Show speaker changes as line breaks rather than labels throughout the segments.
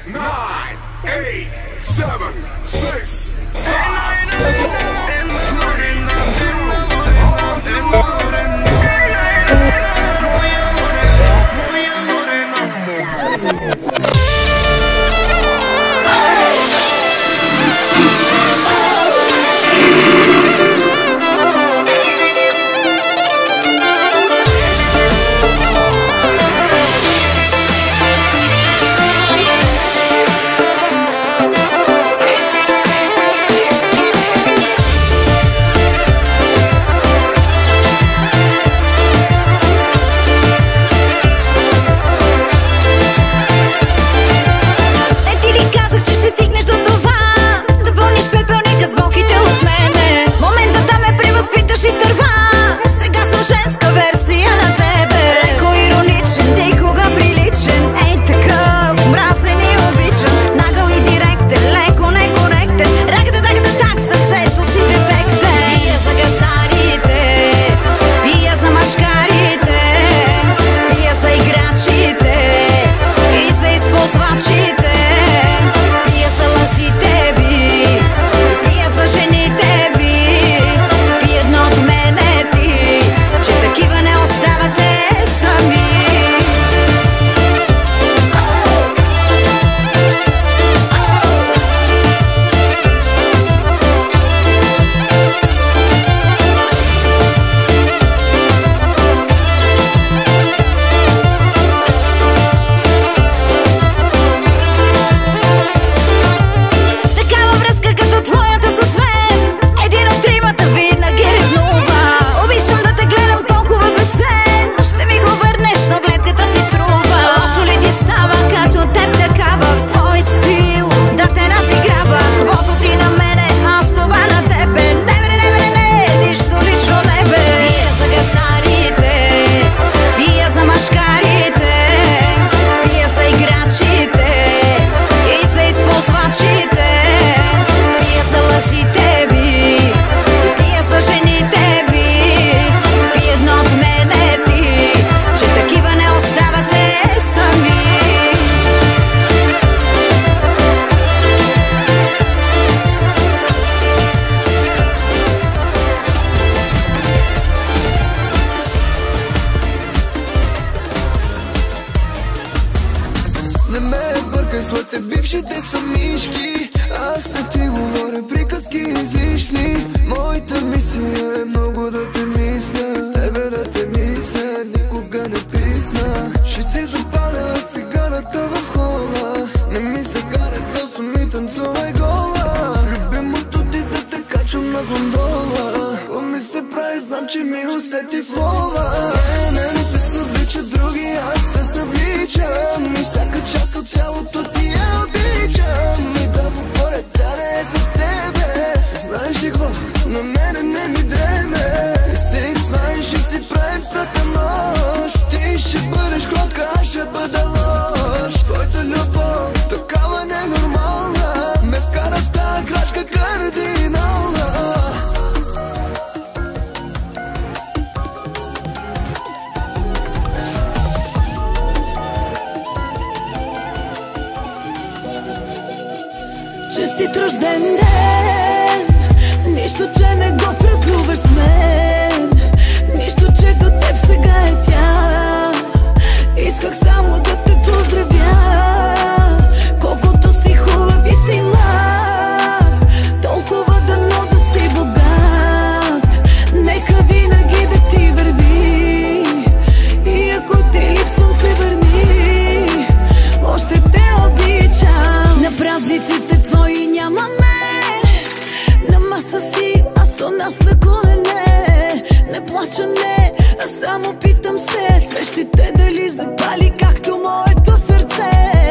9, 8, 7, 6, 5, 4, 3, 2,
Не ме бъркай, своите бившите са мишки. Аз не ти говоря приказки излишни. Моята мисия е много да те мисля. Тебе да те мисля, никога не писна. Ще си запаля цигарата в хола. Не ми се карай, просто ми танцувай гола. Любимото ти да те качвам на гондола. Какво ми се прави, знам, че ми усети в лова. Не те съблича други, аз те събличам. И всяка част от тялото ти я обичам. И да говоря, да не е за тебе. Знаеш ли какво? На мене не ми дреме. И си знаеш и си правим всяка нощ. Ти ще бъдеш кротка, аз ще бъда лош. Твоята любов, такава ненормална, ме вкара в тая крачка кардинална.
Честит рожден ден, нищо, че не го празнуваш с мен, нищо, че до теб сега е тя. Исках само да те поздравя, колкото си хубав и си млад, толкова дано да си богат. Нека винаги да ти върви, и ако ти липсвам се върни, още те обичам. На празниците твои нямаме, на маса си, аз у нас на колене. Не плача, не, а само питам се, свещите дали запали както моето сърце.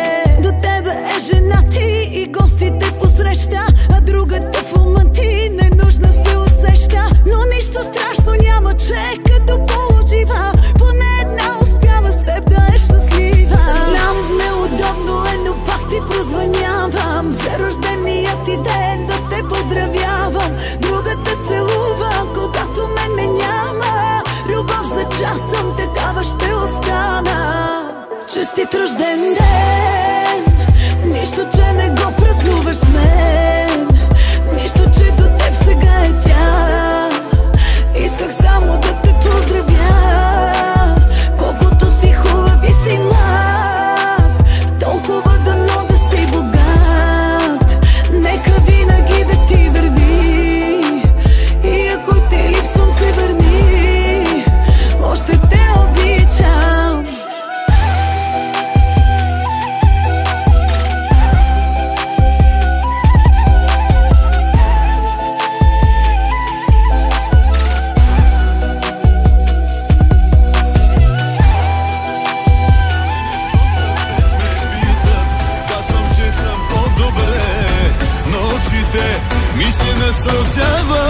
насълзява.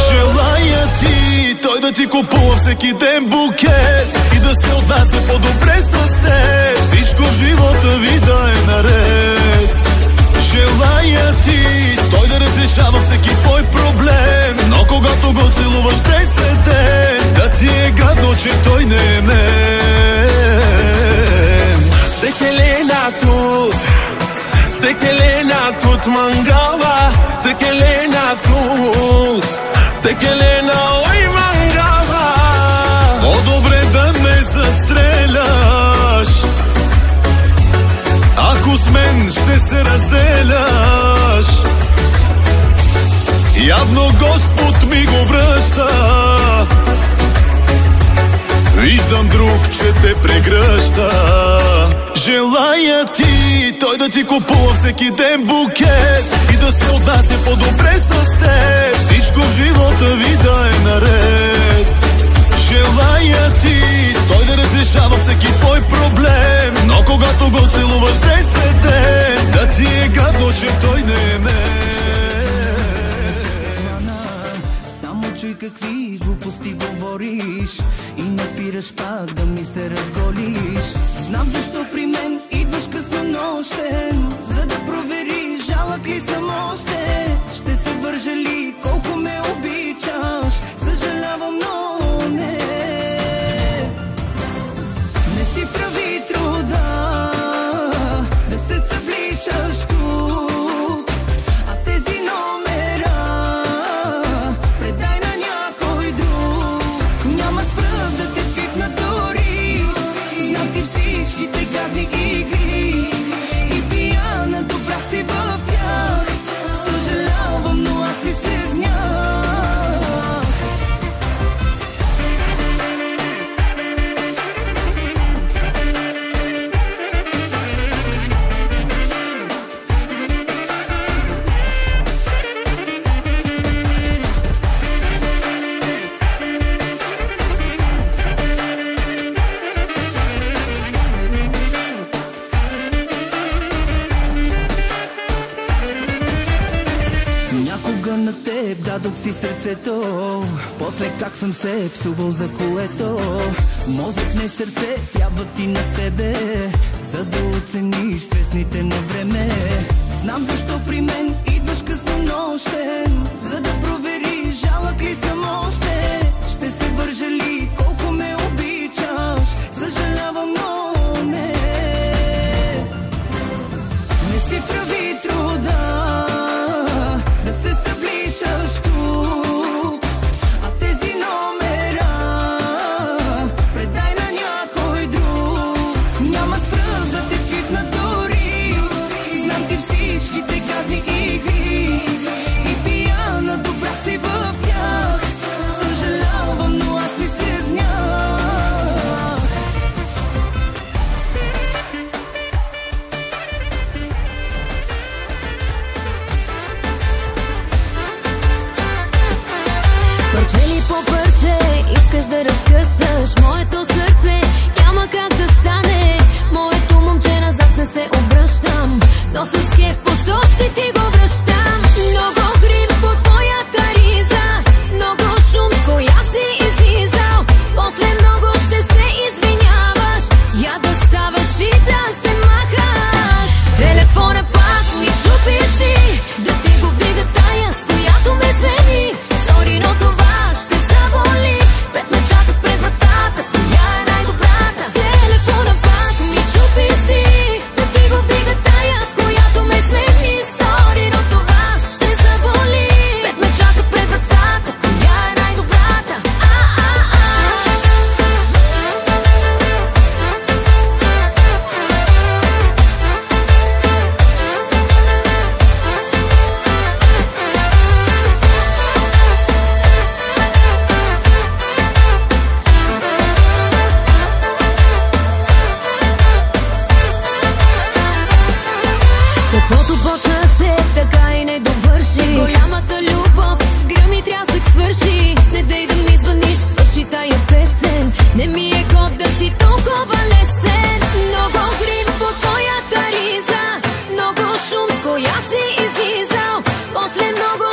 Желая ти, той да ти купува всеки ден букет и да се отнася по-добре с теб. Всичко в живота ви да е наред. Желая ти, той да разрешава всеки твой проблем, но когато го целуваш ден след ден, да ти е гадно, че той не е мен.
De que lena tut mangava, de que lena tut, de que lena ой mangava.
По-добре да ме застреляш, ако с мен ще се разделяш. Явно Господ ми го връща. Виждам друг, че те прегръща. Желая ти, той да ти купува всеки ден букет и да се отнася по-добре с теб. Всичко в живота ви да е наред. Желая ти, той да разрешава всеки твой проблем, но когато го целуваш ден след ден, да ти е гадно, че той не е мен.
Само чуй какви глупости говориш и напираш пак да ми се разголиш. Знам защо при мен идваш късно нощем, за да провериш жалък ли съм още. Ще се вържа ли колко ме обичаш? Съжалявам, но не. Не си прави труда да се събличаш тук, а тези номера предай на някой друг. Няма с пръст да те пипна дори, знам ти всичките гадни игри и пияна добра си в тях. Съжалявам, но аз си стезнях. Някога на теб дадох си сърцето, после как съм се псувал за колето. Мозък не сърце, трябва ти на тебе, за да оцениш свестните на време. Знам защо при мен идваш късно нощем, за да провериш жалък ли съм още. Ще се вържа ли колко ме обичаш? Съжалявам, но не. Не си прави труда да се събличаш тук, а тези номера предай на някой друг. Няма с пръст да те пипна дори, знам ти всичките гадни игри и пияна добра си в тях. Съжалявам, но аз си стезнях.
Парче ли по парче искаш да разкъсаш моето сърце, няма как да стане. Моето момче назад не се обръщам, но с кеф по 100 ще ти го връщам. Много грим по твоята риза, много шум, с коя си излизал. После много ще се извиняваш, я да ставаш и да се махаш. Телефона пак ми чупиш ти, да ти го вдига тая, с която ме смени. Сори, но това ще заболи. Пет ме чакат пред вратата, коя е най-добрата? Телефона пак ми чупиш ти, да ти го вдига тая, с която ме смени. Сори, но това ще заболи. Пет ме чакат пред вратата, коя е най-добрата? Каквото почнах се, така и не довърши. Голямата любов с гръм и трясък свърши. Не дей да ми звъниш, свърши тая песен. Не ми е год да си толкова лесен. Много грим по твоята риза, много шум, с коя си излизал. После много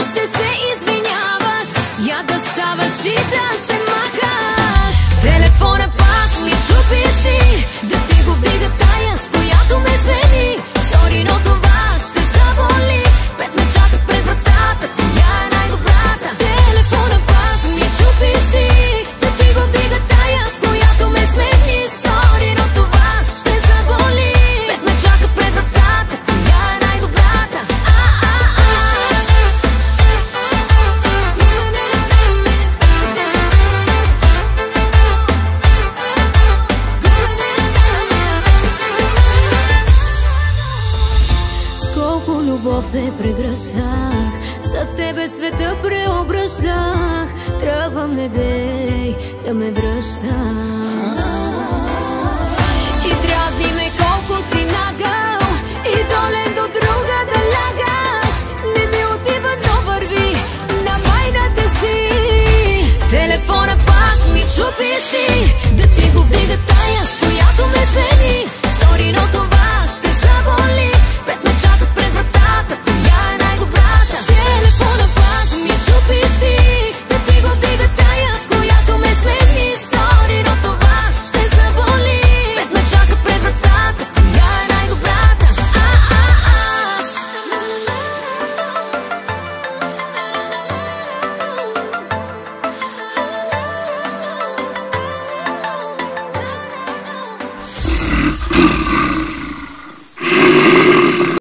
любов те прегръщах, за тебе света преобръщах. Тръгвам, не дей да ме връщаш.